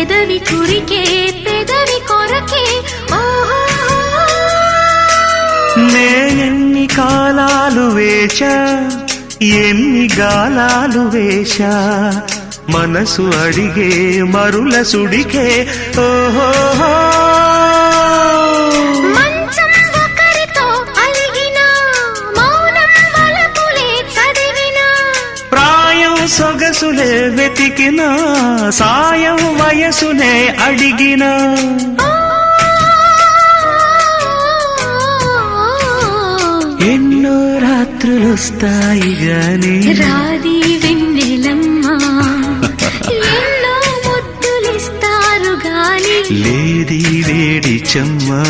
పెదవి కురికే పెదవి కొరకే నేనెన్ని కాలాలు వేచా ఎన్ని గాలాలు వేశా మనసు అడిగే మరుల సుడికే ఓహో మంచం ఒకరితో అలిగిన మౌనం వలపులే చదివిన ప్రాయం సొగసులే వెతికిన సాయం వయసునే అడిగిన ఎన్నో రాత్రులొస్తాయి గాని రాది వెన్నెలమ్మా ఎన్నో ముద్దులిస్తారు గాని లేది వేడి చెమ్మా